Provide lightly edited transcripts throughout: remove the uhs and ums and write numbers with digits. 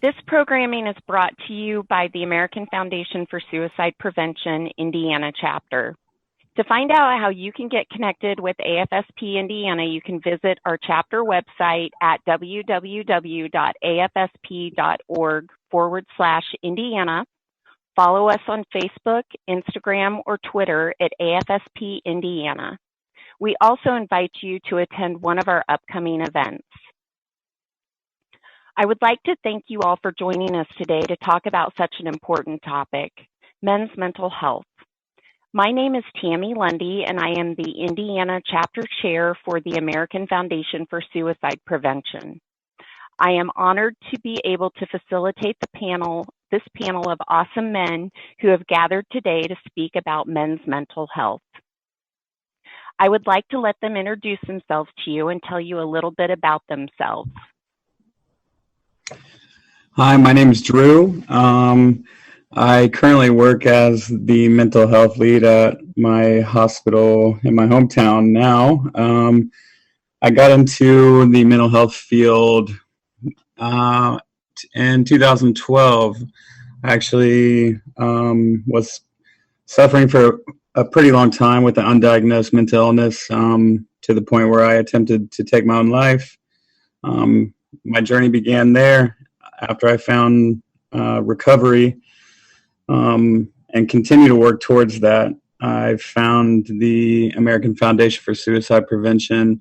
This programming is brought to you by the American Foundation for Suicide Prevention Indiana chapter. To find out how you can get connected with AFSP Indiana, you can visit our chapter website at www.afsp.org/Indiana. Follow us on Facebook, Instagram, or Twitter at AFSP Indiana. We also invite you to attend one of our upcoming events. I would like to thank you all for joining us today to talk about such an important topic, men's mental health. My name is Tammy Lundy, and I am the Indiana Chapter Chair for the American Foundation for Suicide Prevention. I am honored to be able to facilitate this panel of awesome men who have gathered today to speak about men's mental health. I would like to let them introduce themselves to you and tell you a little bit about themselves. Hi, my name is Drew. I currently work as the mental health lead at my hospital in my hometown now. I got into the mental health field in 2012. I actually was suffering for a pretty long time with an undiagnosed mental illness to the point where I attempted to take my own life. My journey began there after I found recovery and continue to work towards that. I found the American Foundation for Suicide Prevention.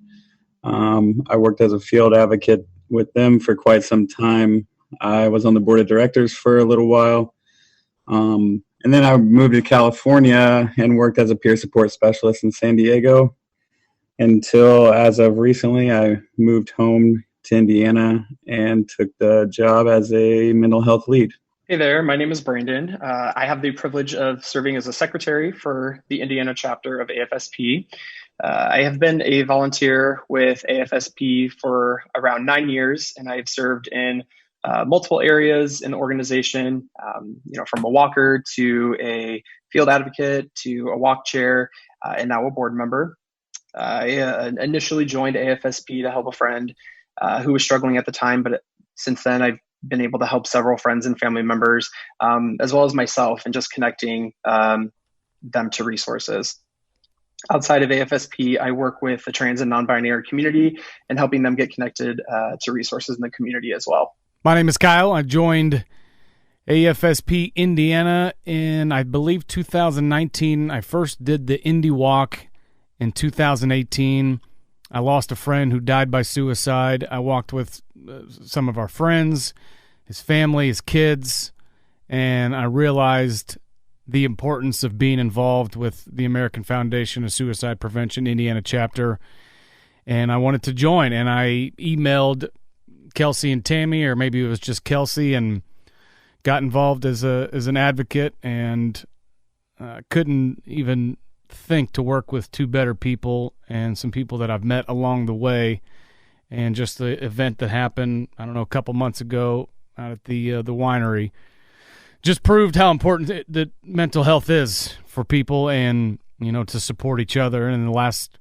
I worked as a field advocate with them for quite some time. I was on the board of directors for a little while. And then I moved to California and worked as a peer support specialist in San Diego until, as of recently, I moved home to Indiana and took the job as a mental health lead. Hey there, my name is Brandon. I have the privilege of serving as a secretary for the Indiana chapter of AFSP. I have been a volunteer with AFSP for around 9 years, and I've served in multiple areas in the organization, from a walker to a field advocate to a walk chair, and now a board member. I initially joined AFSP to help a friend who was struggling at the time, but since then I've been able to help several friends and family members, as well as myself, and just connecting them to resources. Outside of AFSP, I work with the trans and non-binary community and helping them get connected to resources in the community as well. My name is Kyle. I joined AFSP Indiana in, I believe, 2019. I first did the Indy Walk in 2018. I lost a friend who died by suicide. I walked with some of our friends, his family, his kids, and I realized the importance of being involved with the American Foundation of Suicide Prevention Indiana chapter, and I wanted to join. And I emailed Kelsey and Tammy, or maybe it was just Kelsey, and got involved as an advocate, and couldn't even think to work with two better people and some people that I've met along the way. And just the event that happened, I don't know, a couple months ago out at the winery just proved how important that mental health is for people, and to support each other. And in the last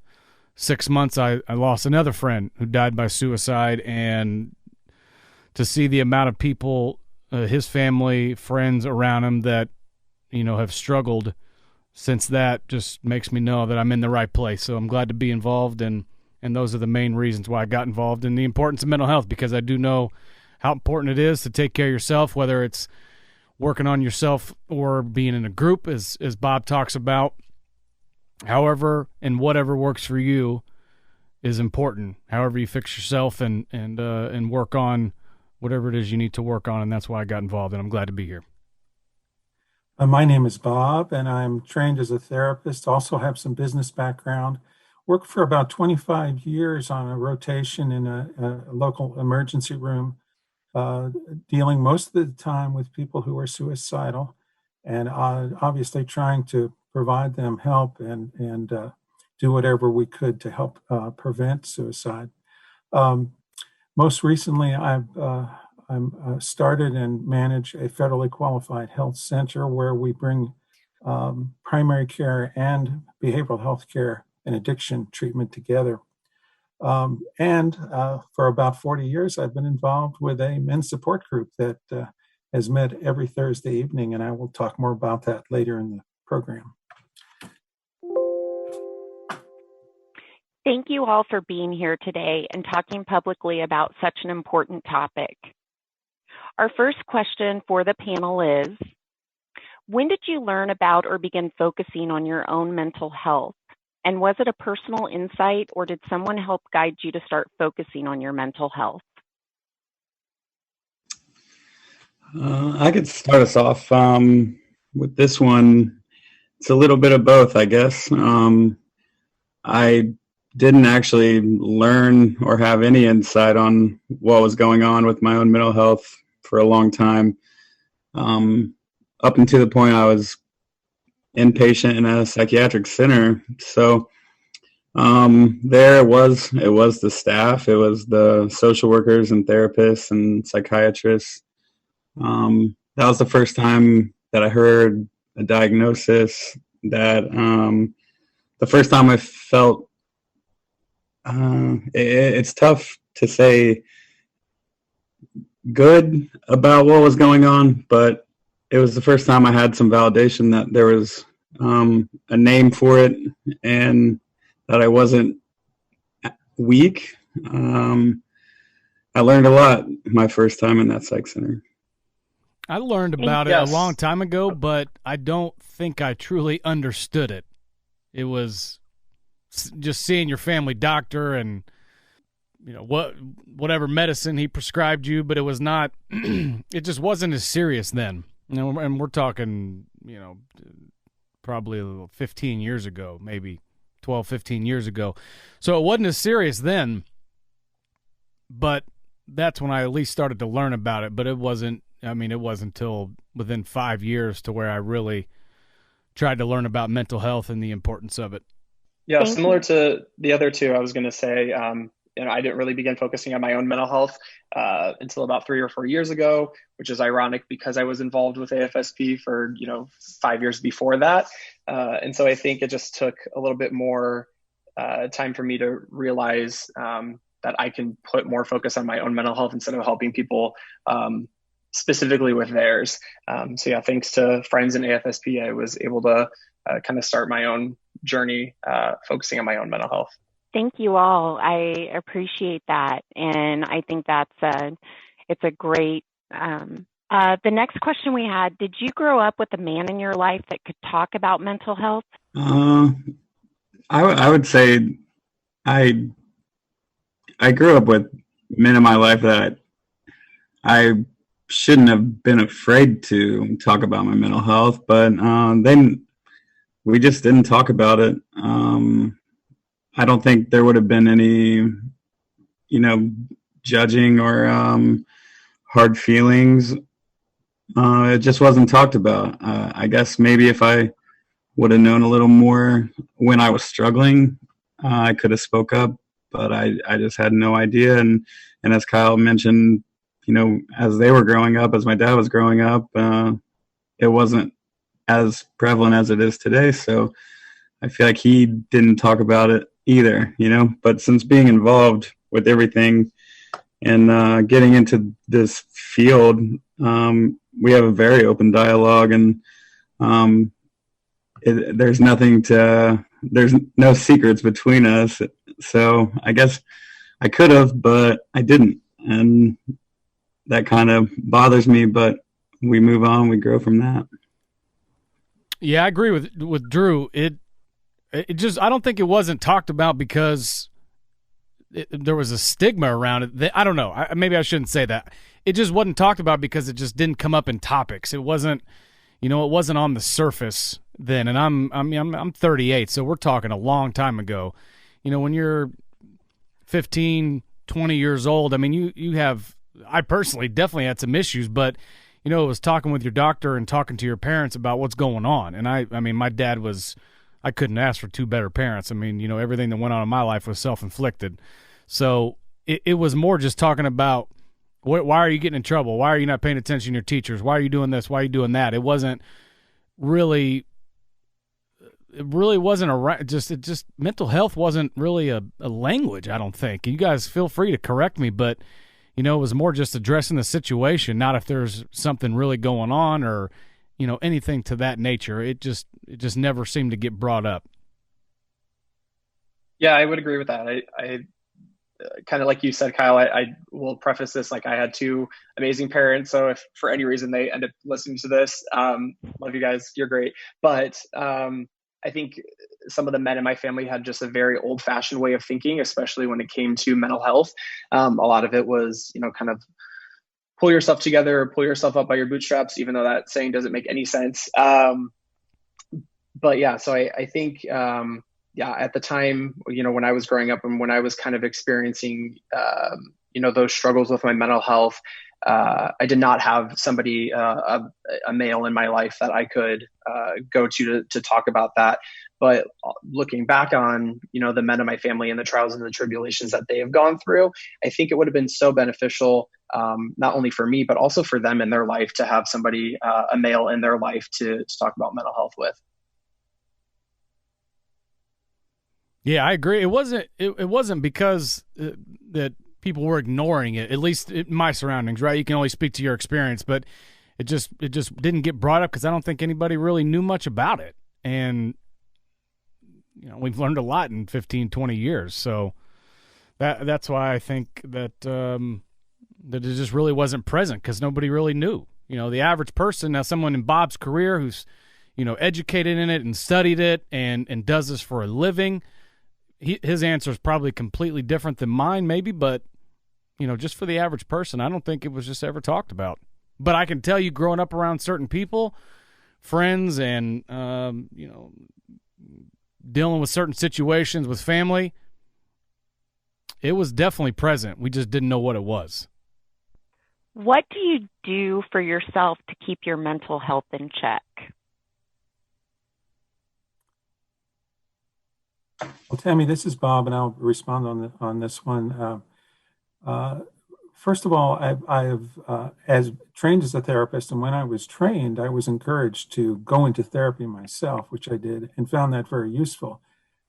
6 months, I lost another friend who died by suicide, and to see the amount of people, his family, friends around him that have struggled since, that just makes me know that I'm in the right place. So I'm glad to be involved, and those are the main reasons why I got involved in the importance of mental health, because I do know how important it is to take care of yourself, whether it's working on yourself or being in a group, as Bob talks about. However and whatever works for you is important. However you fix yourself and work on whatever it is you need to work on, and that's why I got involved, and I'm glad to be here. My name is Bob, and I'm trained as a therapist, also have some business background. Worked for about 25 years on a rotation in a local emergency room, dealing most of the time with people who are suicidal, and obviously trying to provide them help and do whatever we could to help prevent suicide. Most recently, I'm started and manage a federally qualified health center where we bring primary care and behavioral health care and addiction treatment together. And for about 40 years, I've been involved with a men's support group that has met every Thursday evening, and I will talk more about that later in the program. Thank you all for being here today and talking publicly about such an important topic. Our first question for the panel is, when did you learn about or begin focusing on your own mental health? And was it a personal insight, or did someone help guide you to start focusing on your mental health? I could start us off with this one. It's a little bit of both, I guess. I didn't actually learn or have any insight on what was going on with my own mental health for a long time. Up until the point I was inpatient in a psychiatric center. So there it was the staff, it was the social workers and therapists and psychiatrists. That was the first time that I heard a diagnosis, that the first time I felt it's tough to say good about what was going on, but it was the first time I had some validation that there was a name for it and that I wasn't weak. I learned a lot my first time in that psych center. I learned about it a long time ago, but I don't think I truly understood it. It was just seeing your family doctor and, you know, whatever medicine he prescribed you, but it was not, it just wasn't as serious then. You know, and we're talking, you know, probably 15 years ago, maybe 12, 15 years ago. So it wasn't as serious then, but that's when I at least started to learn about it. But it wasn't until within 5 years to where I really tried to learn about mental health and the importance of it. Yeah, similar to the other two, I was going to say, I didn't really begin focusing on my own mental health until about 3 or 4 years ago, which is ironic because I was involved with AFSP for 5 years before that, and so I think it just took a little bit more time for me to realize that I can put more focus on my own mental health instead of helping people specifically with theirs. So yeah, thanks to friends in AFSP, I was able to kind of start my own journey focusing on my own mental health. Thank you all. I appreciate that. And I think it's a great, the next question we had, did you grow up with a man in your life that could talk about mental health? I would say I grew up with men in my life that I shouldn't have been afraid to talk about my mental health, but then we just didn't talk about it. I don't think there would have been any, judging or hard feelings. It just wasn't talked about. I guess maybe if I would have known a little more when I was struggling, I could have spoke up, but I just had no idea. And as Kyle mentioned, as they were growing up, as my dad was growing up, it wasn't as prevalent as it is today. So I feel like he didn't talk about it either, but since being involved with everything and getting into this field, we have a very open dialogue, and there's no secrets between us. So I guess I could have, but I didn't. And that kind of bothers me, but we move on, we grow from that. Yeah, I agree with Drew. It just, I don't think it wasn't talked about because there was a stigma around it. I don't know. Maybe I shouldn't say that. It just wasn't talked about because it just didn't come up in topics. It wasn't, it wasn't on the surface then. And I'm 38, so we're talking a long time ago. When you're 15, 20 years old, I personally definitely had some issues, but it was talking with your doctor and talking to your parents about what's going on. And my dad I couldn't ask for two better parents. Everything that went on in my life was self-inflicted. So it was more just talking about why are you getting in trouble? Why are you not paying attention to your teachers? Why are you doing this? Why are you doing that? It wasn't really it really wasn't mental health wasn't really a language, I don't think. You guys feel free to correct me, but it was more just addressing the situation, not if there's something really going on or, anything to that nature. It just never seemed to get brought up. Yeah, I would agree with that. I kind of like you said, Kyle, I will preface this like I had two amazing parents. So if for any reason they end up listening to this, love you guys, you're great. But I think some of the men in my family had just a very old fashioned way of thinking, especially when it came to mental health. A lot of it was, kind of pull yourself together, or pull yourself up by your bootstraps, even though that saying doesn't make any sense. But yeah, so I think, at the time, when I was growing up and when I was kind of experiencing, those struggles with my mental health, I did not have somebody, a male in my life that I could go to talk about that. But looking back on, the men of my family and the trials and the tribulations that they have gone through, I think it would have been so beneficial, not only for me, but also for them in their life to have somebody, a male in their life to talk about mental health with. Yeah, I agree. It wasn't because that people were ignoring it, at least in my surroundings, right? You can only speak to your experience, but it just didn't get brought up because I don't think anybody really knew much about it. And, we've learned a lot in 15, 20 years. So that's why I think that that it just really wasn't present because nobody really knew. The average person, now someone in Bob's career who's, educated in it and studied it and does this for a living, his answer is probably completely different than mine, maybe, but, just for the average person, I don't think it was just ever talked about. But I can tell you, growing up around certain people, friends, and, dealing with certain situations with family, it was definitely present. We just didn't know what it was. What do you do for yourself to keep your mental health in check? Well, Tammy, this is Bob, and I'll respond on this one. First of all, I have, as trained as a therapist, and when I was trained, I was encouraged to go into therapy myself, which I did, and found that very useful.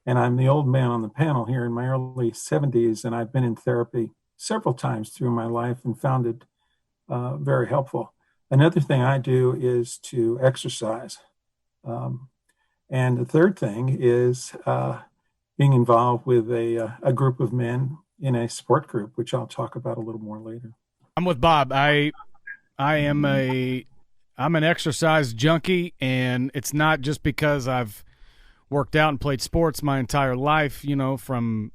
And I'm the old man on the panel here in my early 70s, and I've been in therapy several times through my life and found it very helpful. Another thing I do is to exercise. And the third thing is being involved with a group of men in a sport group, which I'll talk about a little more later. I'm with Bob. I'm an exercise junkie, and it's not just because I've worked out and played sports my entire life, from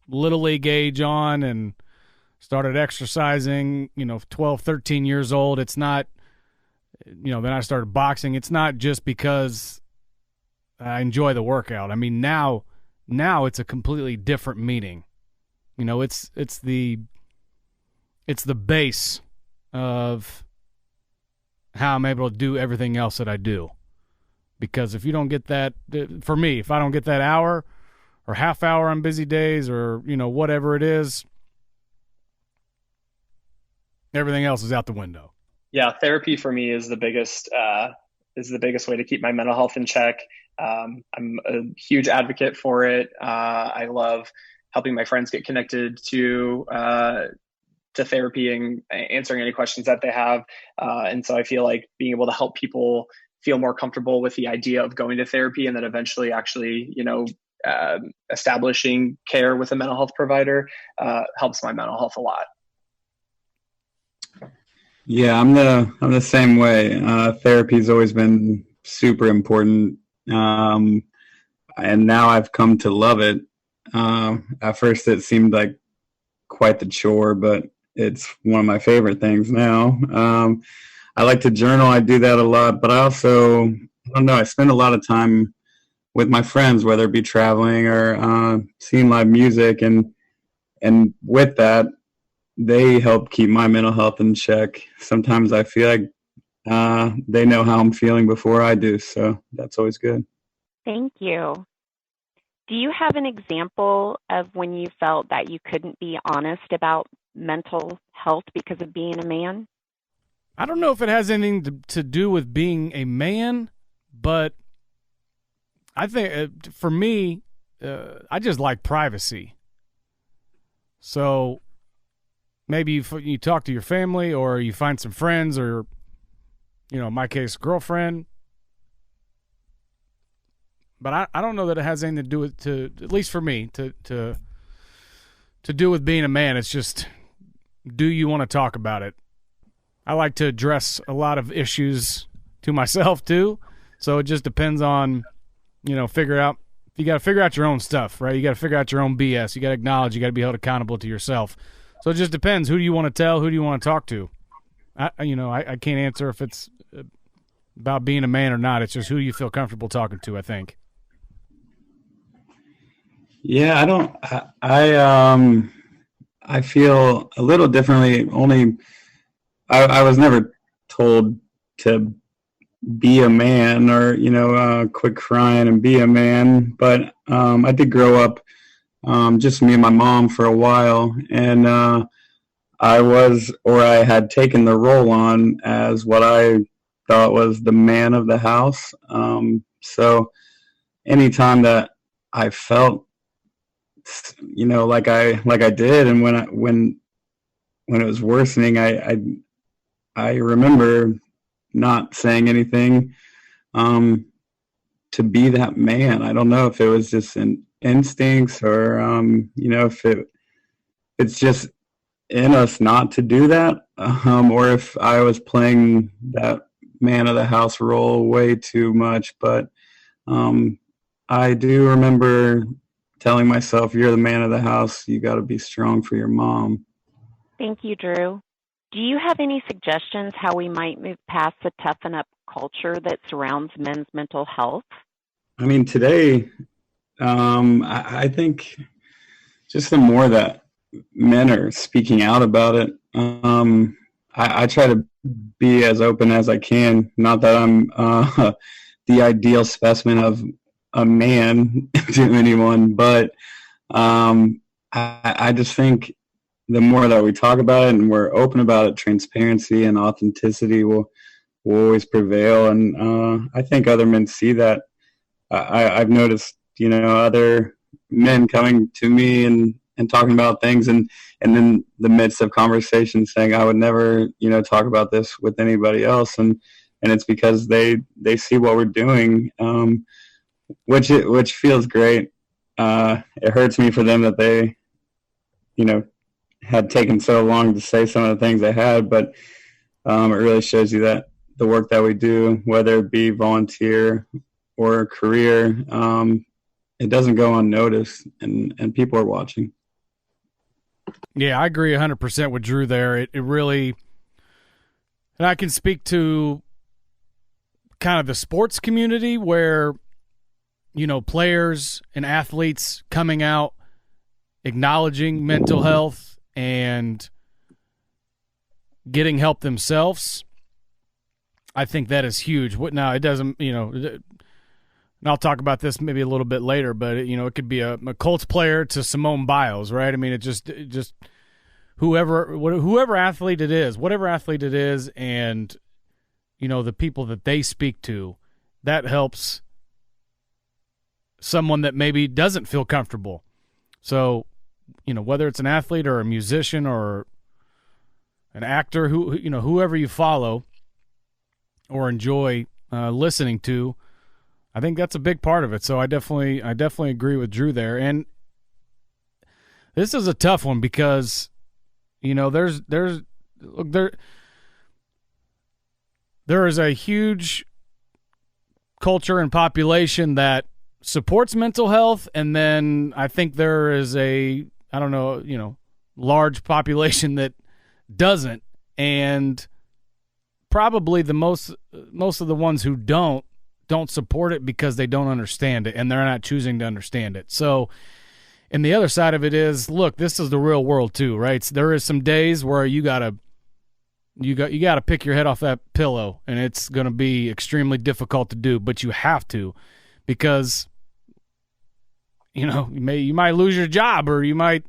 little league age on, and started exercising, 12, 13 years old. It's not, then I started boxing. It's not just because I enjoy the workout. I mean, now it's a completely different meaning. It's the base of how I'm able to do everything else that I do. Because if you don't get that, for me, if I don't get that hour or half hour on busy days or, whatever it is, everything else is out the window. Yeah, therapy for me is the biggest way to keep my mental health in check. I'm a huge advocate for it. I love helping my friends get connected to therapy and answering any questions that they have. And so I feel like being able to help people feel more comfortable with the idea of going to therapy and then eventually actually, establishing care with a mental health provider helps my mental health a lot. Yeah, I'm the same way. Therapy's always been super important. And now I've come to love it. At first it seemed like quite the chore, but it's one of my favorite things now. I like to journal. I do that a lot, but I spend a lot of time with my friends, whether it be traveling or seeing live music. And with that, they help keep my mental health in check. Sometimes I feel like they know how I'm feeling before I do, so that's always good. Thank you. Do you have an example of when you felt that you couldn't be honest about mental health because of being a man? I don't know if it has anything to do with being a man, but I think for me, I just like privacy. So maybe you talk to your family, or you find some friends, or, in my case, girlfriend. But I don't know that it has anything to do with, at least for me, to do with being a man. It's just, do you want to talk about it? I like to address a lot of issues to myself too. So it just depends on, you got to figure out your own stuff, right? You got to figure out your own BS. You got to acknowledge, you got to be held accountable to yourself. So it just depends. Who do you want to tell? Who do you want to talk to? I can't answer if it's about being a man or not. It's just who you feel comfortable talking to, I think. Yeah, I feel a little differently. Only I was never told to be a man, or quit crying and be a man. But I did grow up just me and my mom for a while, and I had taken the role on as what I thought was the man of the house. So anytime that I felt, like I did, and when it was worsening, I remember not saying anything to be that man. I don't know if it was just an instincts, or if it's just in us not to do that, or if I was playing that man of the house role way too much. But I do remember telling myself, you're the man of the house, you got to be strong for your mom. Thank you, Drew. Do you have any suggestions how we might move past the toughen up culture that surrounds men's mental health? I mean, today, I think just the more that men are speaking out about it, I try to be as open as I can. Not that I'm the ideal specimen of a man to anyone, but I just think the more that we talk about it and we're open about it, transparency and authenticity will always prevail. And I think other men see that. I've noticed, other men coming to me and talking about things, and in the midst of conversation saying, I would never, talk about this with anybody else. And it's because they see what we're doing, which feels great. It hurts me for them that they, had taken so long to say some of the things they had, but it really shows you that the work that we do, whether it be volunteer or a career, it doesn't go unnoticed, and people are watching. Yeah, I agree 100% with Drew there. It really, and I can speak to kind of the sports community where, players and athletes coming out, acknowledging mental health and getting help themselves. I think that is huge. Now, it doesn't, and I'll talk about this maybe a little bit later, but it could be a Colts player to Simone Biles, right? I mean, it just whoever athlete it is, whatever athlete it is, and the people that they speak to, that helps someone that maybe doesn't feel comfortable. So, whether it's an athlete or a musician or an actor, whoever you follow or enjoy listening to, I think that's a big part of it. So I definitely agree with Drew there. And this is a tough one because, there is a huge culture and population that supports mental health, and then I think there is a large population that doesn't, and probably the most of the ones who don't support it because they don't understand it, and they're not choosing to understand it. So, and the other side of it is, look, this is the real world too, right? So there is some days where you gotta pick your head off that pillow, and it's going to be extremely difficult to do, but you have to, because you might lose your job, or you might,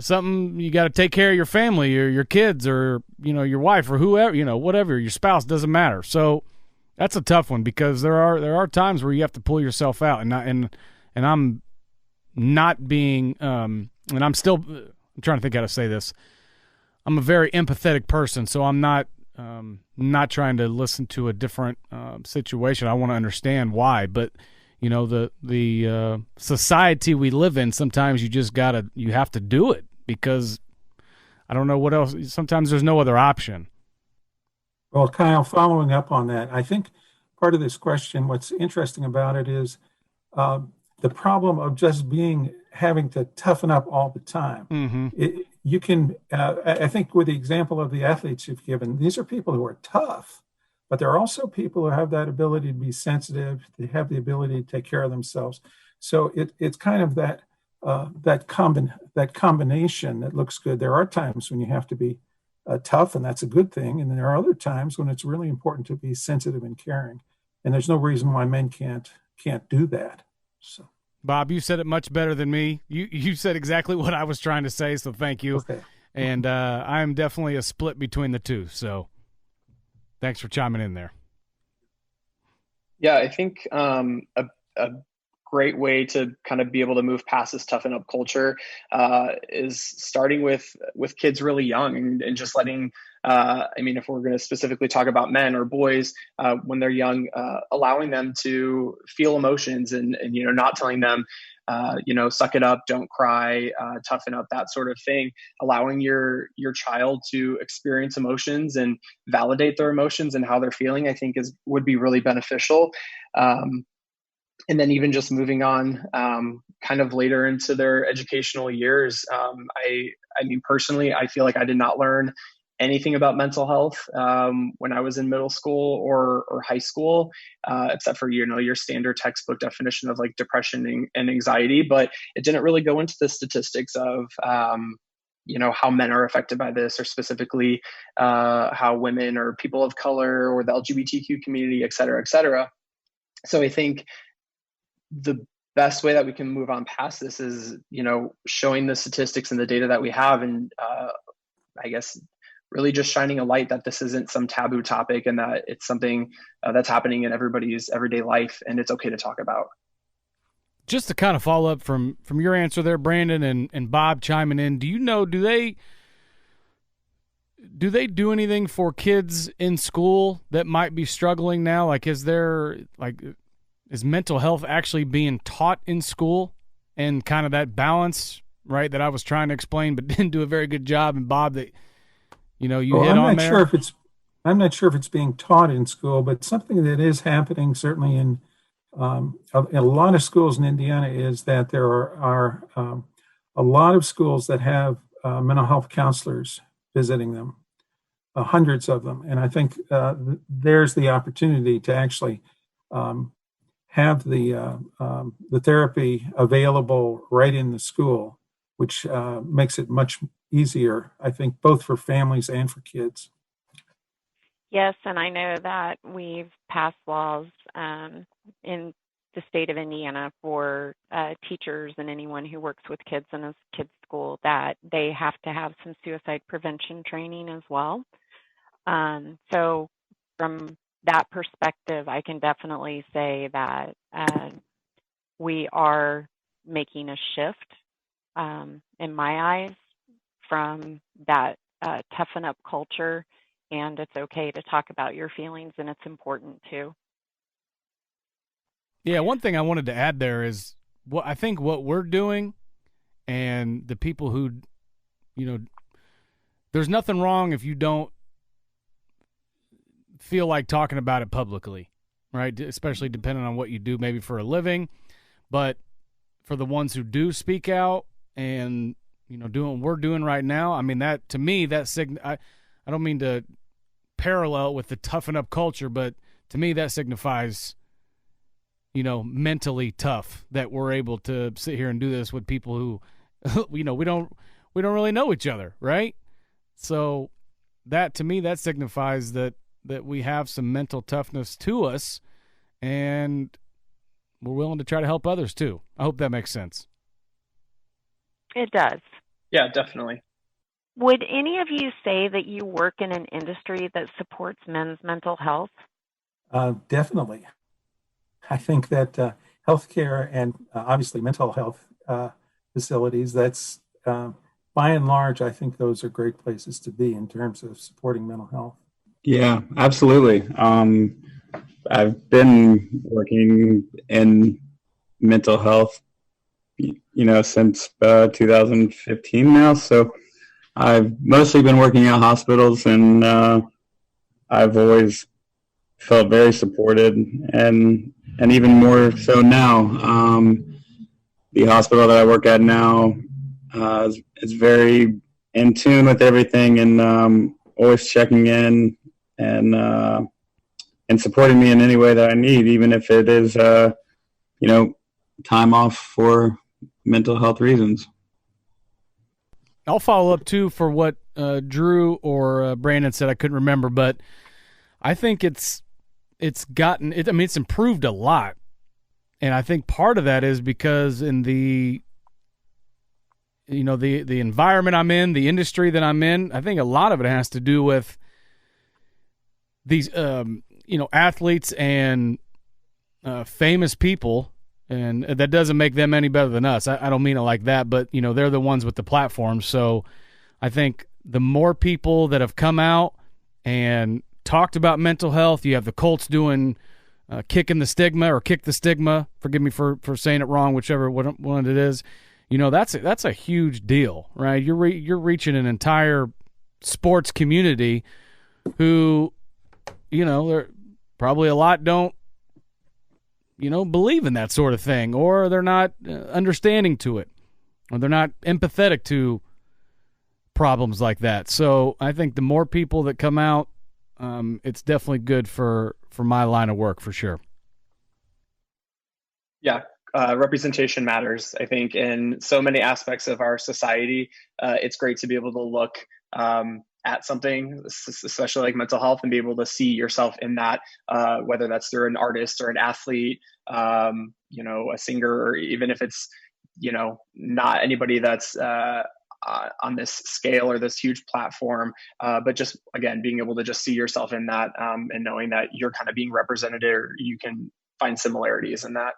something, you got to take care of your family or your kids or, your wife or whoever, whatever, your spouse, doesn't matter. So That's a tough one because there are times where you have to pull yourself out, and I'm not being and I'm trying to think how to say this. I'm a very empathetic person, so I'm not trying to listen to a different situation. I want to understand why, but the society we live in, sometimes you have to do it because I don't know what else. Sometimes there's no other option. Well, Kyle, following up on that, I think part of this question, what's interesting about it is the problem of just having to toughen up all the time. I think with the example of the athletes you've given, these are people who are tough, but there are also people who have that ability to be sensitive, they have the ability to take care of themselves. So it's kind of that combination that looks good. There are times when you have to be tough, and that's a good thing. And then there are other times when it's really important to be sensitive and caring. And there's no reason why men can't do that. So, Bob, you said it much better than me. You said exactly what I was trying to say, so thank you. Okay. And I'm definitely a split between the two. So thanks for chiming in there. Yeah, I think a great way to kind of be able to move past this toughen up culture is starting with kids really young and just letting, if we're going to specifically talk about men or boys, when they're young, allowing them to feel emotions and not telling them, suck it up, don't cry, toughen up, that sort of thing. Allowing your child to experience emotions and validate their emotions and how they're feeling, I think would be really beneficial. And then even just moving on kind of later into their educational years, personally, I feel like I did not learn anything about mental health when I was in middle school or high school, except for, your standard textbook definition of like depression and anxiety. But it didn't really go into the statistics of, how men are affected by this, or specifically how women or people of color or the LGBTQ community, et cetera, et cetera. So I think the best way that we can move on past this is, showing the statistics and the data that we have, and I guess really just shining a light that this isn't some taboo topic and that it's something that's happening in everybody's everyday life, and it's okay to talk about. Just to kind of follow up from your answer there, Brandon, and Bob chiming in, do they do anything for kids in school that might be struggling now? Like, is mental health actually being taught in school, and kind of that balance, right, that I was trying to explain but didn't do a very good job? And Bob, that hit on there. I'm not sure if it's being taught in school, but something that is happening certainly in a lot of schools in Indiana is that there are a lot of schools that have mental health counselors visiting them, hundreds of them. And I think there's the opportunity to actually have the therapy available right in the school, which makes it much easier, I think, both for families and for kids. Yes, and I know that we've passed laws in the state of Indiana for teachers and anyone who works with kids in a kids' school that they have to have some suicide prevention training as well. So from that perspective, I can definitely say that we are making a shift, in my eyes, from that toughen up culture, and it's okay to talk about your feelings, and it's important too. Yeah, one thing I wanted to add there is I think what we're doing, and the people who, there's nothing wrong if you don't feel like talking about it publicly, right? Especially depending on what you do, maybe for a living. But for the ones who do speak out and, doing what we're doing right now, I mean, that, to me, I don't mean to parallel with the toughen up culture, but to me that signifies, mentally tough, that we're able to sit here and do this with people who, we don't really know each other, right? So that, to me, that signifies that we have some mental toughness to us, and we're willing to try to help others too. I hope that makes sense. It does. Yeah, definitely. Would any of you say that you work in an industry that supports men's mental health? Definitely. I think that healthcare and obviously mental health facilities, that's by and large, I think those are great places to be in terms of supporting mental health. Yeah, absolutely. I've been working in mental health, since 2015 now. So I've mostly been working at hospitals, and I've always felt very supported, and even more so now. The hospital that I work at now is very in tune with everything, and always checking in and supporting me in any way that I need, even if it is time off for mental health reasons. I'll follow up too for what Drew or Brandon said. I couldn't remember, but I think it's improved a lot, and I think part of that is because in the environment I'm in, the industry that I'm in, I think a lot of it has to do with these athletes and famous people. And that doesn't make them any better than us. I don't mean it like that, but, they're the ones with the platform. So I think the more people that have come out and talked about mental health, you have the Colts doing Kick the Stigma. Forgive me for saying it wrong, whichever one it is. That's a huge deal, right? You're reaching an entire sports community who, they're probably a lot don't, believe in that sort of thing, or they're not understanding to it, or they're not empathetic to problems like that. So I think the more people that come out, it's definitely good for my line of work for sure. Yeah. Representation matters. I think in so many aspects of our society, it's great to be able to look at something, especially like mental health, and be able to see yourself in that, whether that's through an artist or an athlete, a singer, or even if it's, not anybody that's on this scale or this huge platform, but just, again, being able to just see yourself in that, and knowing that you're kind of being represented, or you can find similarities in that.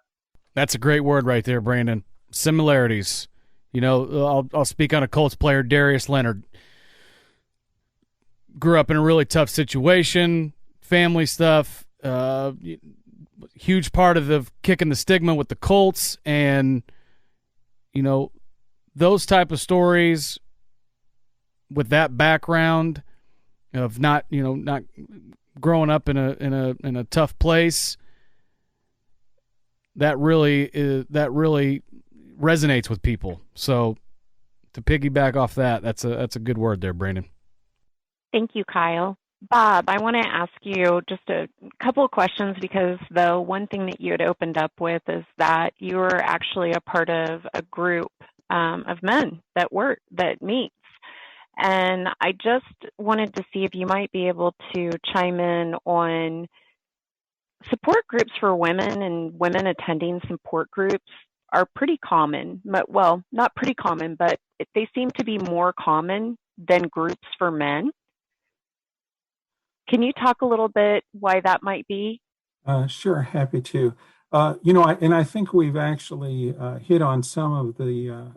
That's a great word right there, Brandon. Similarities. I'll speak on a Colts player, Darius Leonard. Grew up in a really tough situation, family stuff, huge part of the Kicking the Stigma with the Colts, and those type of stories with that background of not growing up in a tough place, that really resonates with people. So to piggyback off that's a good word there, Brandon. Thank you, Kyle. Bob, I want to ask you just a couple of questions, because the one thing that you had opened up with is that you were actually a part of a group of men that meets. And I just wanted to see if you might be able to chime in on support groups for women, and women attending support groups are pretty common. Well, not pretty common, but they seem to be more common than groups for men. Can you talk a little bit why that might be? Sure, happy to. I think we've actually hit on some of the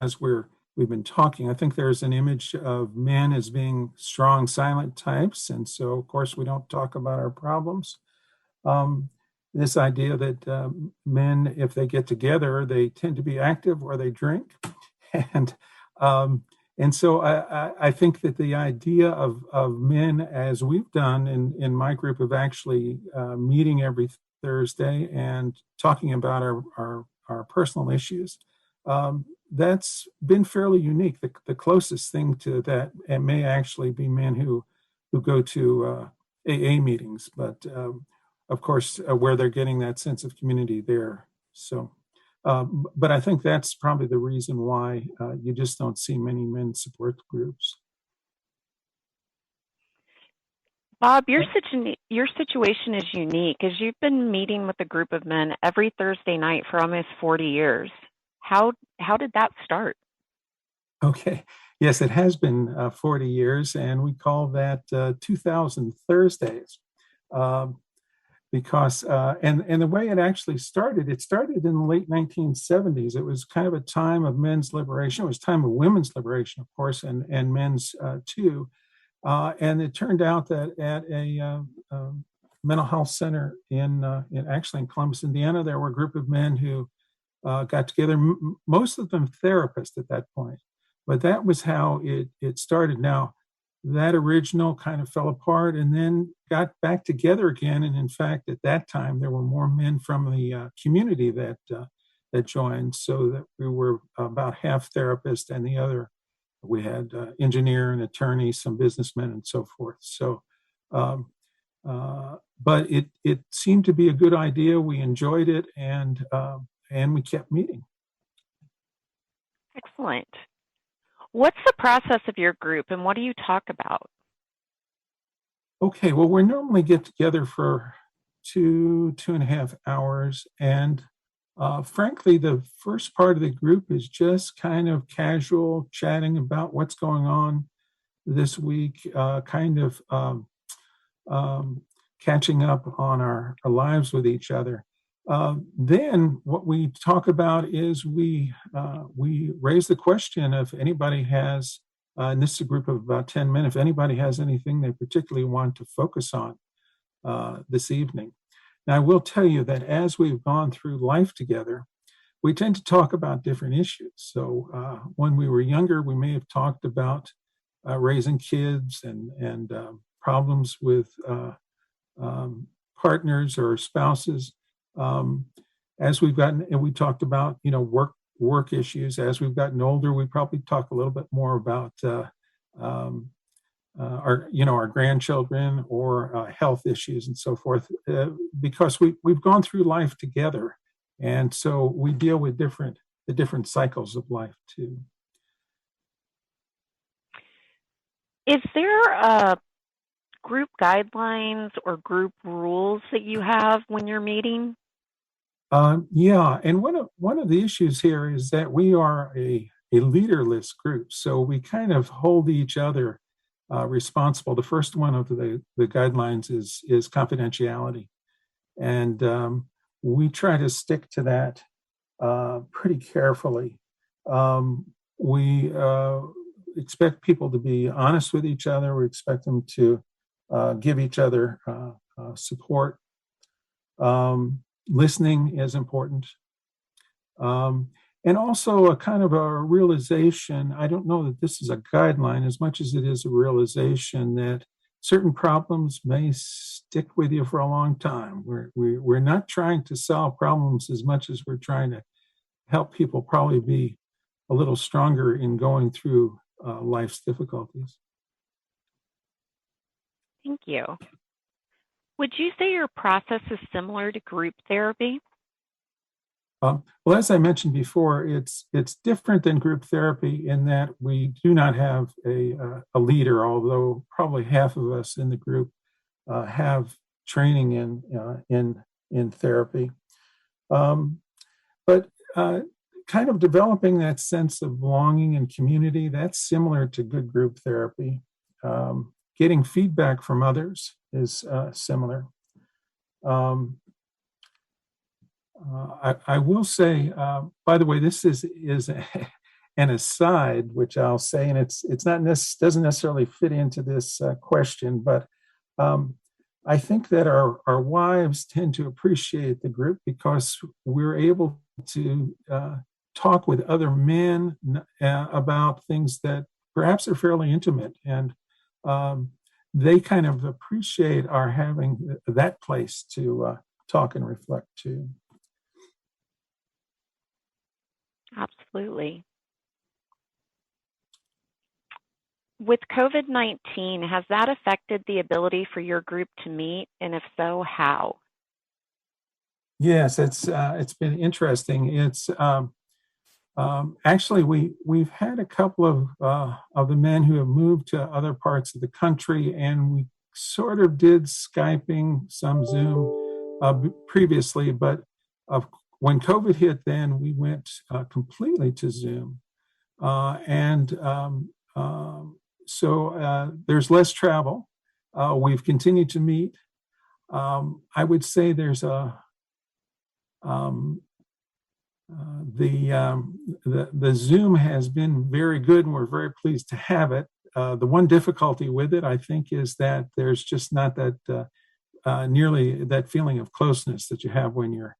as we've been talking. I think there's an image of men as being strong, silent types, and so of course we don't talk about our problems. This idea that men, if they get together, they tend to be active or they drink, and so I think that the idea of men, as we've done in my group, of actually meeting every Thursday and talking about our personal issues, that's been fairly unique. The closest thing to that, it may actually be men who go to AA meetings, but of course, where they're getting that sense of community there. So. But I think that's probably the reason why you just don't see many men support groups. Bob, your situation is unique, as you've been meeting with a group of men every Thursday night for almost 40 years. How did that start? Okay. Yes, it has been 40 years, and we call that 2000 Thursdays. Um, because and the way it started in the late 1970s. It was kind of a time of men's liberation. It was a time of women's liberation, of course, and men's too. And it turned out that at a mental health center in Columbus, Indiana, there were a group of men who got together. Most of them therapists at that point, but that was how it started. Now, that original kind of fell apart and then got back together again. And in fact, at that time, there were more men from the community that joined, so that we were about half therapists, and the other, we had engineer and attorney, some businessmen, and so forth. So, but it seemed to be a good idea. We enjoyed it, and we kept meeting. Excellent. What's the process of your group and what do you talk about? Okay, well, we normally get together for 2.5 hours. And frankly, the first part of the group is just kind of casual chatting about what's going on this week, kind of catching up on our lives with each other. Then what we talk about is we raise the question if anybody has, and this is a group of about 10 men, if anybody has anything they particularly want to focus on this evening. Now, I will tell you that as we've gone through life together, we tend to talk about different issues. So when we were younger, we may have talked about raising kids and problems with partners or spouses. As we've gotten, and we talked about, work issues. As we've gotten older, we probably talk a little bit more about our grandchildren or health issues and so forth, because we've gone through life together, and so we deal with the different cycles of life too. Is there group guidelines or group rules that you have when you're meeting? Yeah, and one of the issues here is that we are a leaderless group, so we kind of hold each other responsible. The first one of the guidelines is confidentiality, and we try to stick to that pretty carefully. We expect people to be honest with each other. We expect them to give each other support. Listening is important. And also a kind of a realization, I don't know that this is a guideline as much as it is a realization that certain problems may stick with you for a long time. We're not trying to solve problems as much as we're trying to help people probably be a little stronger in going through life's difficulties. Thank you. Would you say your process is similar to group therapy? Well, as I mentioned before, it's different than group therapy in that we do not have a leader, although probably half of us in the group have training in therapy. But kind of developing that sense of belonging and community, that's similar to good group therapy. Getting feedback from others is similar. I will say, by the way, this is an aside, which I'll say, and it's not doesn't necessarily fit into this question, but I think that our wives tend to appreciate the group because we're able to talk with other men about things that perhaps are fairly intimate, and they kind of appreciate our having that place to talk and reflect to. Absolutely. With COVID-19, has that affected the ability for your group to meet? And if so, how? Yes, it's been interesting. It's actually we've had a couple of the men who have moved to other parts of the country, and we sort of did Skyping, some Zoom previously, but when COVID hit, then we went completely to Zoom, so there's less travel. We've continued to meet. I would say there's the Zoom has been very good, and we're very pleased to have it. The one difficulty with it, I think, is that there's just not that nearly that feeling of closeness that you have when you're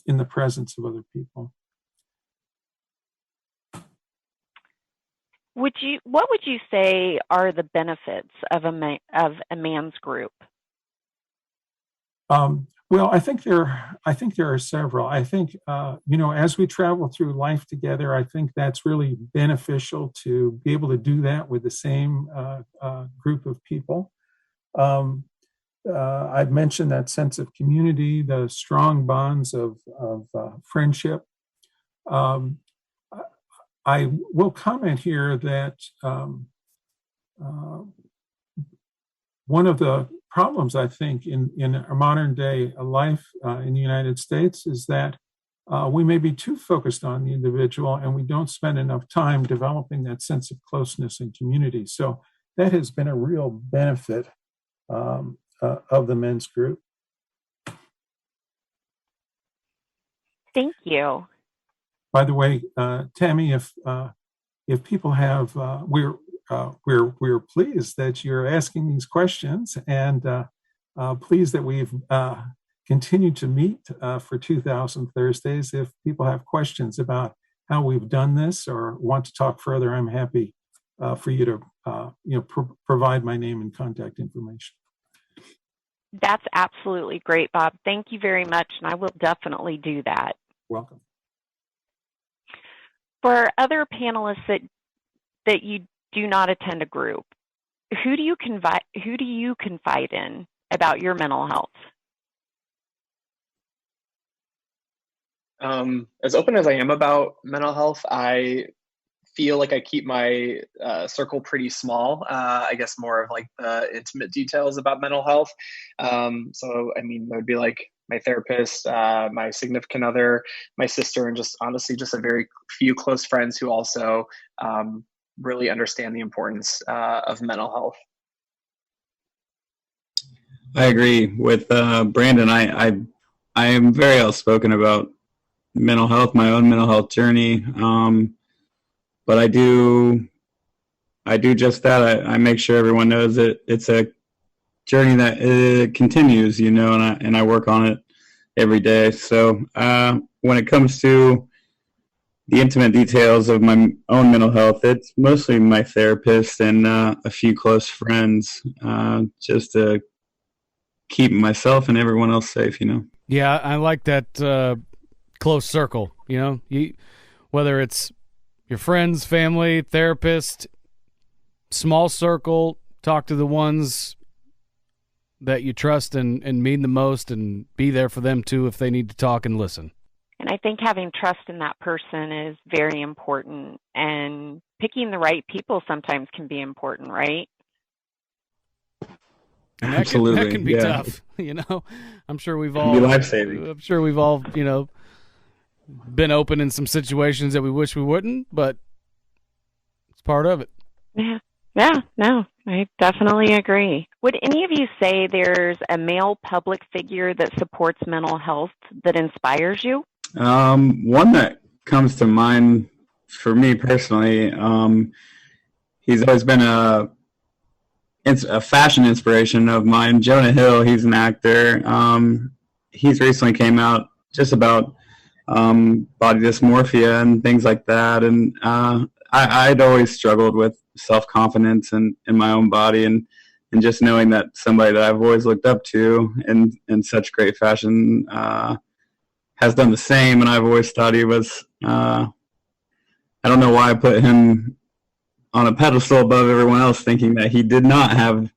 in the presence of other people. What would you say are the benefits of a man's group? Well, I think there are several. I think as we travel through life together, I think that's really beneficial to be able to do that with the same group of people. I've mentioned that sense of community, the strong bonds of friendship. I will comment here that one of the problems, I think, in our modern day life in the United States is that we may be too focused on the individual and we don't spend enough time developing that sense of closeness and community. So that has been a real benefit of the men's group. Thank you. By the way, Tammy, if people have, we're pleased that you're asking these questions, and pleased that we've continued to meet for 2000 Thursdays. If people have questions about how we've done this or want to talk further, I'm happy for you to provide my name and contact information. That's absolutely great, Bob. Thank you very much, and I will definitely do that. Welcome. For other panelists that you do not attend a group, who do you confide in about your mental health? As open as I am about mental health, I feel like I keep my circle pretty small. I guess more of like the intimate details about mental health. So, I mean, that would be like my therapist, my significant other, my sister, and just honestly, just a very few close friends who also really understand the importance of mental health. I agree with Brandon. I am very outspoken about mental health, my own mental health journey. But I do just that. I make sure everyone knows that it's a journey that it continues, and I work on it every day. So when it comes to the intimate details of my own mental health, it's mostly my therapist and a few close friends, just to keep myself and everyone else safe, Yeah, I like that close circle, whether it's your friends, family, therapist, small circle, talk to the ones that you trust and mean the most, and be there for them too if they need to talk and listen. And I think having trust in that person is very important, and picking the right people sometimes can be important, right? And Absolutely. That can be tough, I'm sure we've all, be life-saving. I'm sure we've all, been open in some situations that we wish we wouldn't, but it's part of it. Yeah, no, I definitely agree. Would any of you say there's a male public figure that supports mental health that inspires you? One that comes to mind for me personally, he's always been a fashion inspiration of mine. Jonah Hill, he's an actor. He's recently came out just about body dysmorphia and things like that, and I'd always struggled with self-confidence in my own body, and just knowing that somebody that I've always looked up to in such great fashion has done the same, and I've always thought he was I don't know why I put him on a pedestal above everyone else, thinking that he did not have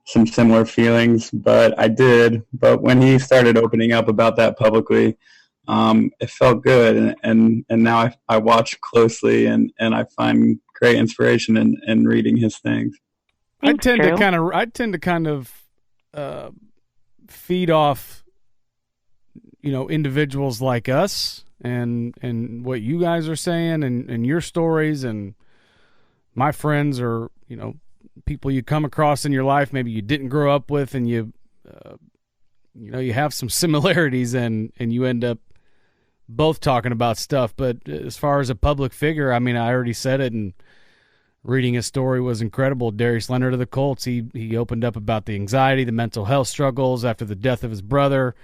some similar feelings, but I did. But when he started opening up about that publicly, it felt good, and now I watch closely, and I find great inspiration in reading his things. I tend to kind of feed off, individuals like us and what you guys are saying and your stories, and my friends are, people you come across in your life, maybe you didn't grow up with, and you you have some similarities and you end up both talking about stuff. But as far as a public figure, I mean, I already said it, and reading his story was incredible. Darius Leonard of the Colts, he opened up about the anxiety, the mental health struggles after the death of his brother,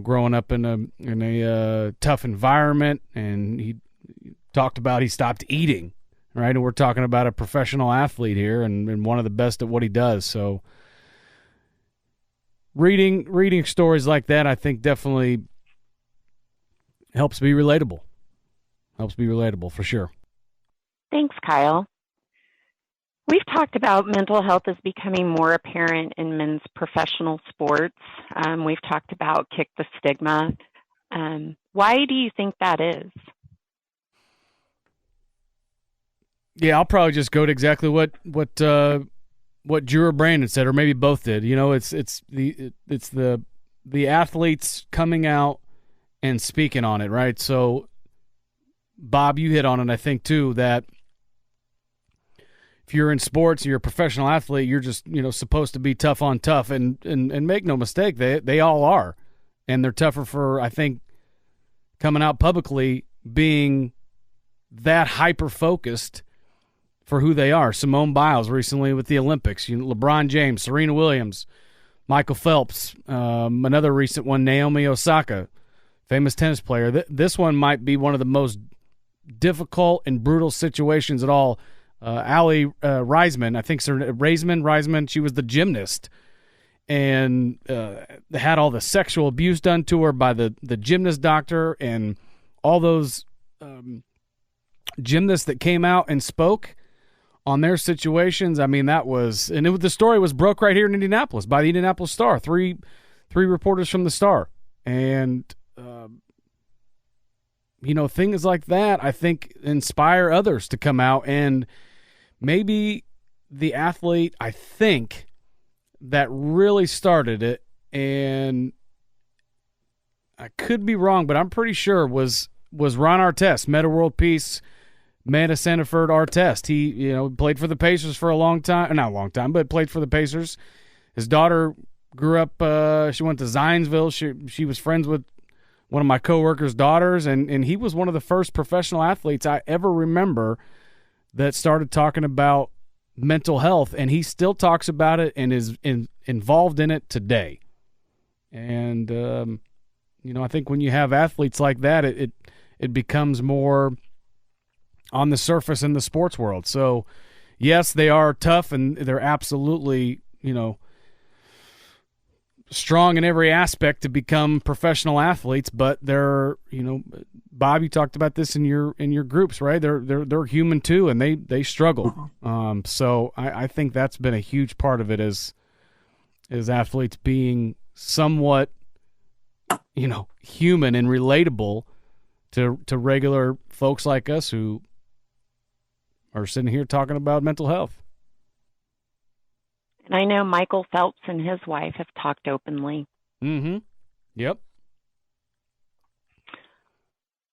growing up in a tough environment, and he talked about he stopped eating, right? And we're talking about a professional athlete here and one of the best at what he does. So reading stories like that, I think definitely helps be relatable. Helps be relatable for sure. Thanks, Kyle. We've talked about mental health as becoming more apparent in men's professional sports. We've talked about kick the stigma. Why do you think that is? Yeah, I'll probably just go to exactly what Drew or Brandon said, or maybe both did. It's the athletes coming out and speaking on it, right? So, Bob, you hit on it, I think, too, that if you're in sports, you're a professional athlete, you're just, supposed to be tough on tough, and make no mistake, they all are. And they're tougher for, I think, coming out publicly, being that hyper-focused for who they are. Simone Biles recently with the Olympics, LeBron James, Serena Williams, Michael Phelps, another recent one, Naomi Osaka, famous tennis player. This one might be one of the most difficult and brutal situations at all. Allie Reisman, I think Reisman, she was the gymnast, and had all the sexual abuse done to her by the gymnast doctor, and all those gymnasts that came out and spoke on their situations. I mean, the story was broke right here in Indianapolis by the Indianapolis Star, three reporters from the Star, and things like that, I think, inspire others to come out. And maybe the athlete, I think, that really started it, and I could be wrong, but I'm pretty sure was Ron Artest, Meta World Peace, Meta Sanford Artest. He, played for the Pacers for a long time, not a long time, but played for the Pacers. His daughter grew up, she went to Zionsville. She was friends with one of my coworkers' daughters, and he was one of the first professional athletes I ever remember that started talking about mental health, and he still talks about it and is involved in it today. And I think when you have athletes like that, it becomes more on the surface in the sports world. So yes, they are tough, and they're absolutely strong in every aspect to become professional athletes, but they're, Bob, you talked about this in your groups, right? They're human too, and they struggle. So I think that's been a huge part of it, is athletes being somewhat, human and relatable to regular folks like us who are sitting here talking about mental health. And I know Michael Phelps and his wife have talked openly. Mm-hmm. Yep.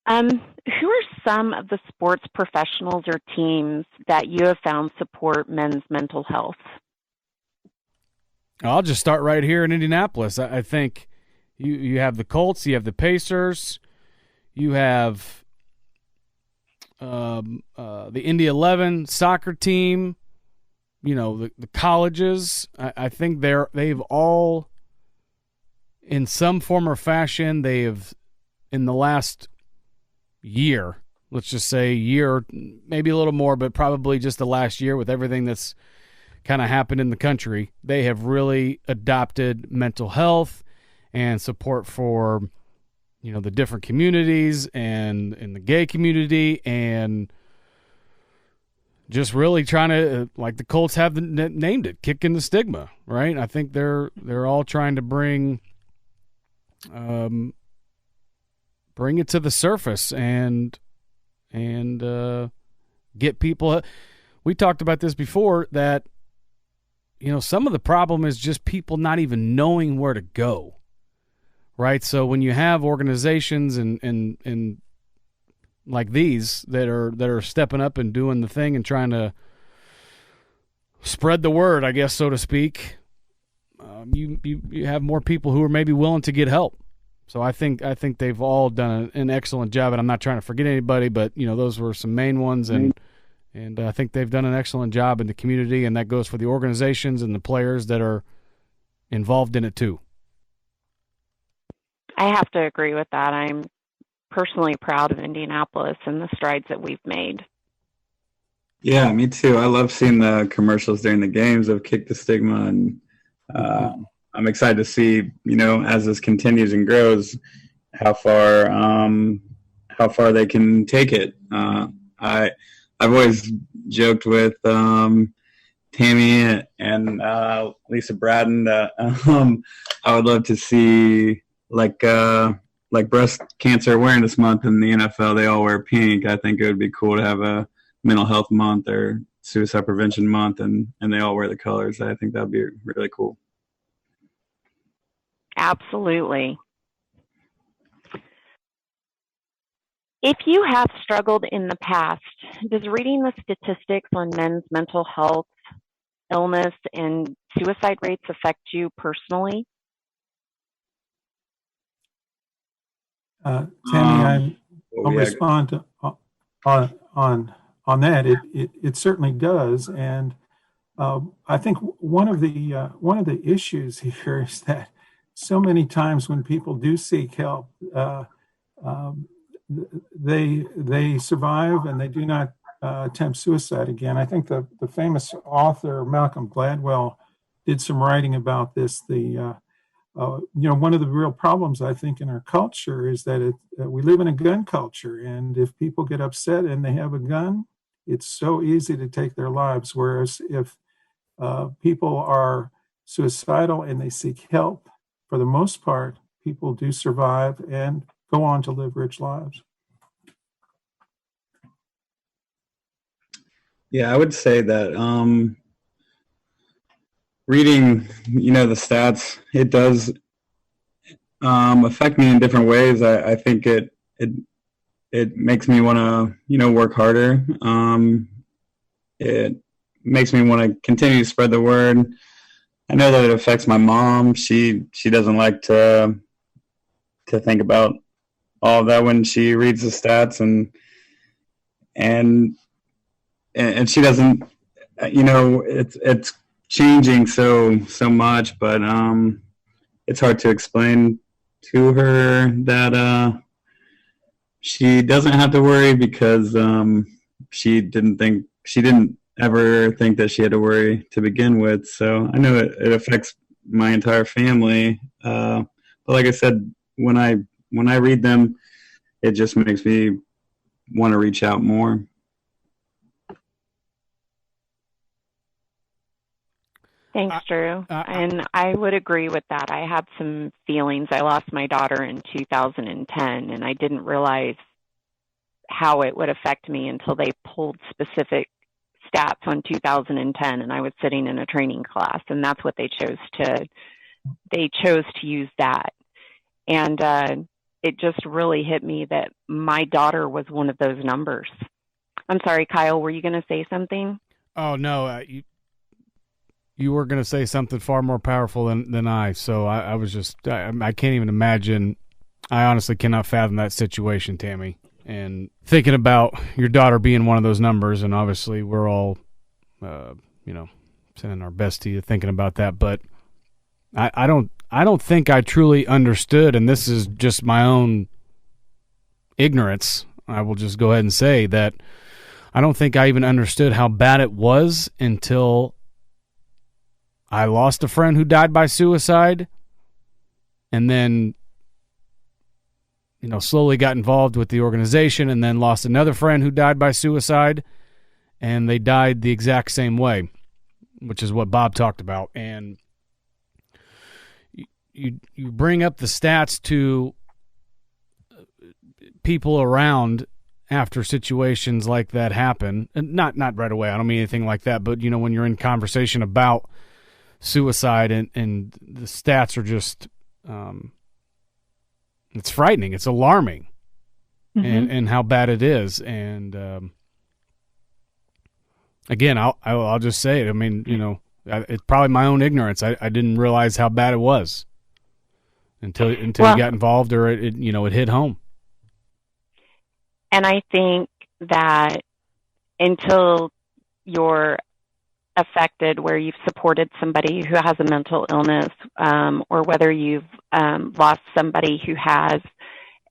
Who are some of the sports professionals or teams that you have found support men's mental health? I'll just start right here in Indianapolis. I think you have the Colts, you have the Pacers, you have the Indy 11 soccer team, the colleges. I think they've all, in some form or fashion, they have, in the last year, let's just say year, maybe a little more, but probably just the last year with everything that's kind of happened in the country, they have really adopted mental health and support for, the different communities and in the gay community, and just really trying to, like the Colts have named it, kicking the stigma, right? I think they're all trying to bring it to the surface and get people. We talked about this before, that some of the problem is just people not even knowing where to go, right? So when you have organizations and like these that are stepping up and doing the thing and trying to spread the word, I guess, so to speak, you have more people who are maybe willing to get help. So I think they've all done an excellent job, and I'm not trying to forget anybody, but those were some main ones, and I think they've done an excellent job in the community, and that goes for the organizations and the players that are involved in it too. I have to agree with that. I'm personally proud of Indianapolis and the strides that we've made. Yeah, me too. I love seeing the commercials during the games of Kick the Stigma, and I'm excited to see, as this continues and grows, how far they can take it. I've always joked with Tammy and Lisa Braden that I would love to see like Breast Cancer Awareness Month in the NFL. They all wear pink. I think it would be cool to have a Mental Health Month or Suicide Prevention Month, and they all wear the colors. I think that'd be really cool. Absolutely. If you have struggled in the past, does reading the statistics on men's mental health, illness, and suicide rates affect you personally? Tammy, I'll respond to, on that. It certainly does, and I think one of the issues here is that so many times when people do seek help, they survive and they do not attempt suicide again. I think the famous author Malcolm Gladwell did some writing about this. One of the real problems I think in our culture is that we live in a gun culture, and if people get upset and they have a gun, it's so easy to take their lives. Whereas if people are suicidal and they seek help, for the most part, people do survive and go on to live rich lives. Yeah, I would say that reading, the stats, it does affect me in different ways. I think it makes me want to, work harder. It makes me want to continue to spread the word. I know that it affects my mom. She doesn't like to think about all of that when she reads the stats, and she doesn't, it's changing so much, but it's hard to explain to her that she doesn't have to worry, because she didn't ever think that she had to worry to begin with. So I know it affects my entire family. But like I said, when I read them, it just makes me want to reach out more. Thanks, Drew. And I would agree with that. I had some feelings. I lost my daughter in 2010, and I didn't realize how it would affect me until they pulled specific stats on 2010, and I was sitting in a training class, and that's what they chose to use that. And it just really hit me that my daughter was one of those numbers. I'm sorry, Kyle, were you going to say something? Oh, no, you were going to say something far more powerful than I. So I was just, I can't even imagine. I honestly cannot fathom that situation, Tammy. And thinking about your daughter being one of those numbers, and obviously we're all, sending our best to you thinking about that. But I don't think I truly understood, and this is just my own ignorance. I will just go ahead and say that I don't think I even understood how bad it was until I lost a friend who died by suicide, and then slowly got involved with the organization, and then lost another friend who died by suicide, and they died the exact same way, which is what Bob talked about. And you bring up the stats to people around after situations like that happen, and not right away. I don't mean anything like that, but when you're in conversation about suicide and the stats are just it's frightening, it's alarming. Mm-hmm. and how bad it is. And again, I'll just say it. I mean, It's probably my own ignorance. I didn't realize how bad it was until you got involved, or it hit home. And I think that until you're affected, where you've supported somebody who has a mental illness, or whether you've lost somebody who has,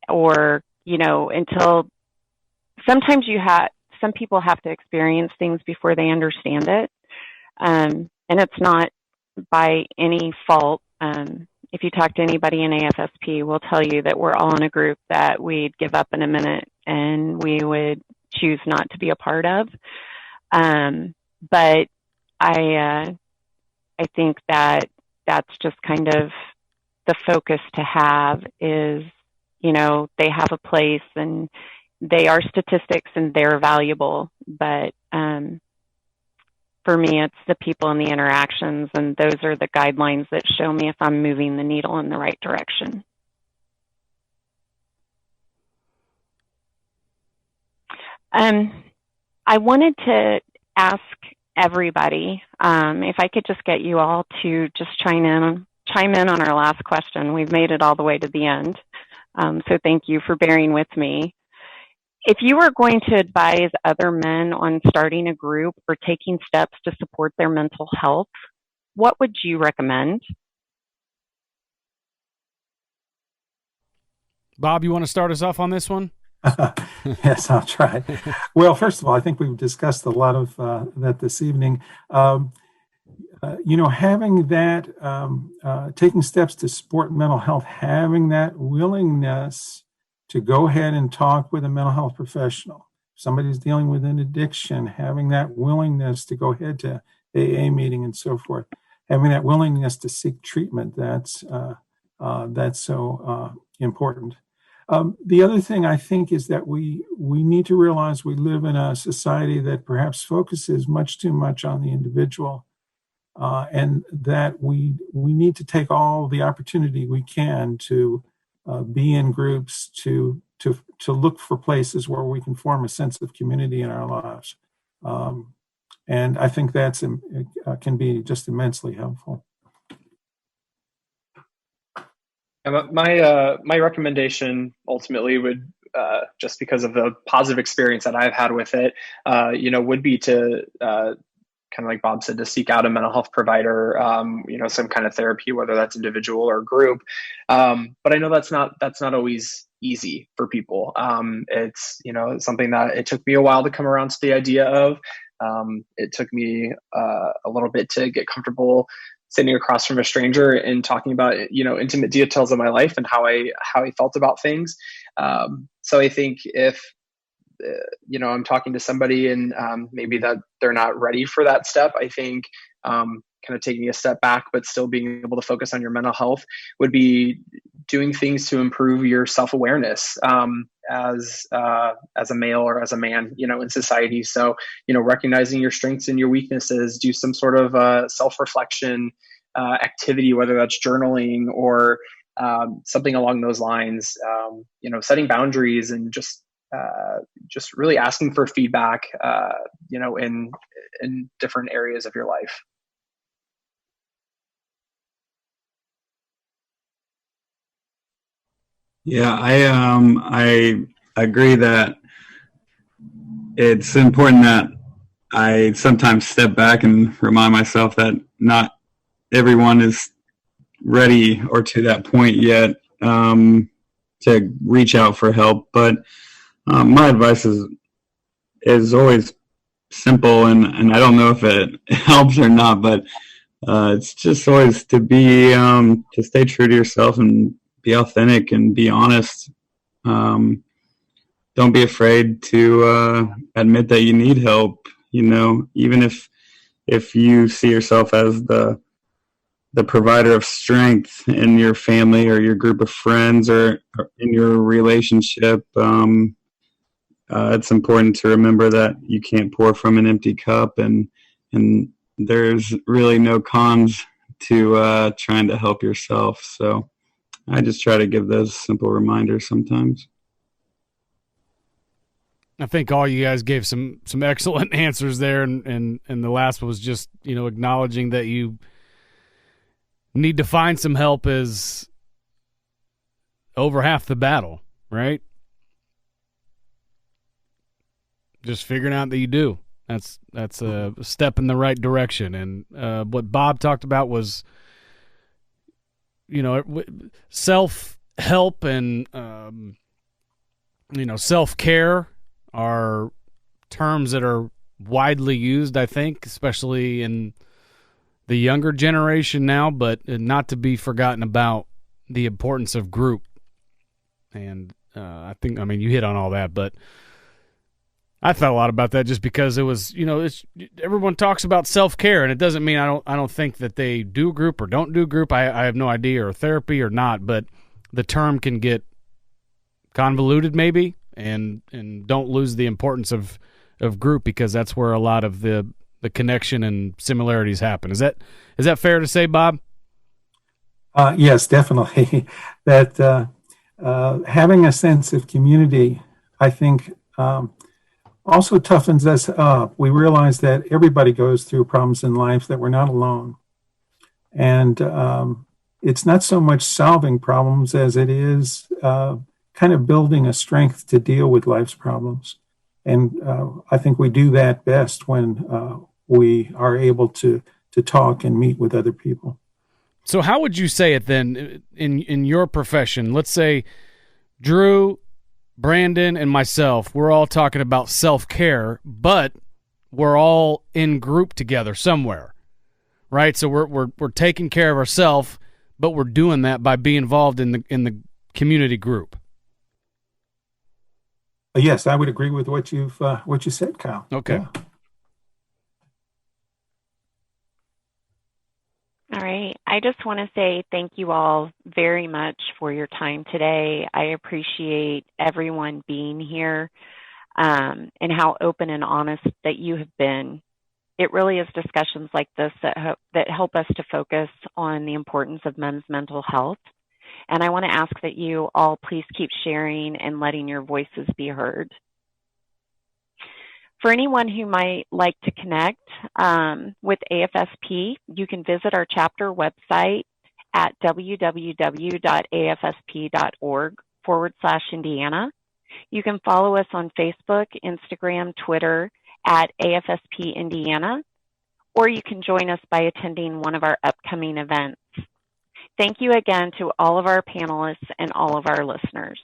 or until sometimes some people have to experience things before they understand it, and it's not by any fault. If you talk to anybody in AFSP, we'll tell you that we're all in a group that we'd give up in a minute and we would choose not to be a part of. But I think that that's just kind of the focus to have is, they have a place and they are statistics and they're valuable. But for me, it's the people and the interactions, and those are the guidelines that show me if I'm moving the needle in the right direction. I wanted to ask everybody if I could just get you all to just chime in on our last question. We've made it all the way to the end, so thank you for bearing with me. If you were going to advise other men on starting a group or taking steps to support their mental health, what would you recommend? Bob, you want to start us off on this one? Yes, I'll try. Well, first of all, I think we've discussed a lot of that this evening. Having that, taking steps to support mental health, having that willingness to go ahead and talk with a mental health professional. If somebody's dealing with an addiction, having that willingness to go ahead to AA meeting and so forth, having that willingness to seek treatment, that's so important. The other thing I think is that we need to realize we live in a society that perhaps focuses much too much on the individual, and that we need to take all the opportunity we can to be in groups, to look for places where we can form a sense of community in our lives. And I think that's can be just immensely helpful. My recommendation ultimately would, just because of the positive experience that I've had with it, would be to kind of like Bob said, to seek out a mental health provider, some kind of therapy, whether that's individual or group. But I know that's not always easy for people. It's something that it took me a while to come around to the idea of. It took me a little bit to get comfortable sitting across from a stranger and talking about intimate details of my life and how I felt about things. So I think if I'm talking to somebody and maybe that they're not ready for that step, I think kind of taking a step back but still being able to focus on your mental health would be doing things to improve your self-awareness as a male or as a man in society. So recognizing your strengths and your weaknesses, do some sort of self-reflection activity, whether that's journaling or something along those lines. Setting boundaries and just really asking for feedback in different areas of your life. Yeah, I agree that it's important that I sometimes step back and remind myself that not everyone is ready or to that point yet to reach out for help. But my advice is always simple, and I don't know if it helps or not, but it's just always to be to stay true to yourself and be authentic and be honest. Don't be afraid to admit that you need help. Even if you see yourself as the provider of strength in your family or your group of friends or in your relationship, it's important to remember that you can't pour from an empty cup, and there's really no cons to trying to help yourself. So I just try to give those simple reminders sometimes. I think all you guys gave some excellent answers there, and the last was just, acknowledging that you need to find some help is over half the battle, right? Just figuring out that you do. That's a step in the right direction. And what Bob talked about was, self-help and, self-care are terms that are widely used, I think, especially in the younger generation now, but not to be forgotten about the importance of group. And I mean, you hit on all that, but I thought a lot about that just because it was, everyone talks about self-care, and it doesn't mean I don't think that they do group or don't do group. I have no idea, or therapy or not, but the term can get convoluted maybe, and don't lose the importance of group, because that's where a lot of the connection and similarities happen. Is that fair to say, Bob? Yes, definitely. That having a sense of community, I think, also toughens us up. We realize that everybody goes through problems in life, that we're not alone. And it's not so much solving problems as it is kind of building a strength to deal with life's problems. And I think we do that best when we are able to talk and meet with other people. So how would you say it then in your profession? Let's say Drew, Brandon, and myself, we're all talking about self-care, but we're all in group together somewhere, right? So we're taking care of ourselves, but we're doing that by being involved in the community group. Yes, I would agree with what you said, Kyle. Okay. Yeah. All right. I just want to say thank you all very much for your time today. I appreciate everyone being here, and how open and honest that you have been. It really is discussions like this that help us to focus on the importance of men's mental health. And I want to ask that you all please keep sharing and letting your voices be heard. For anyone who might like to connect with AFSP, you can visit our chapter website at www.afsp.org/Indiana. You can follow us on Facebook, Instagram, Twitter at AFSP Indiana, or you can join us by attending one of our upcoming events. Thank you again to all of our panelists and all of our listeners.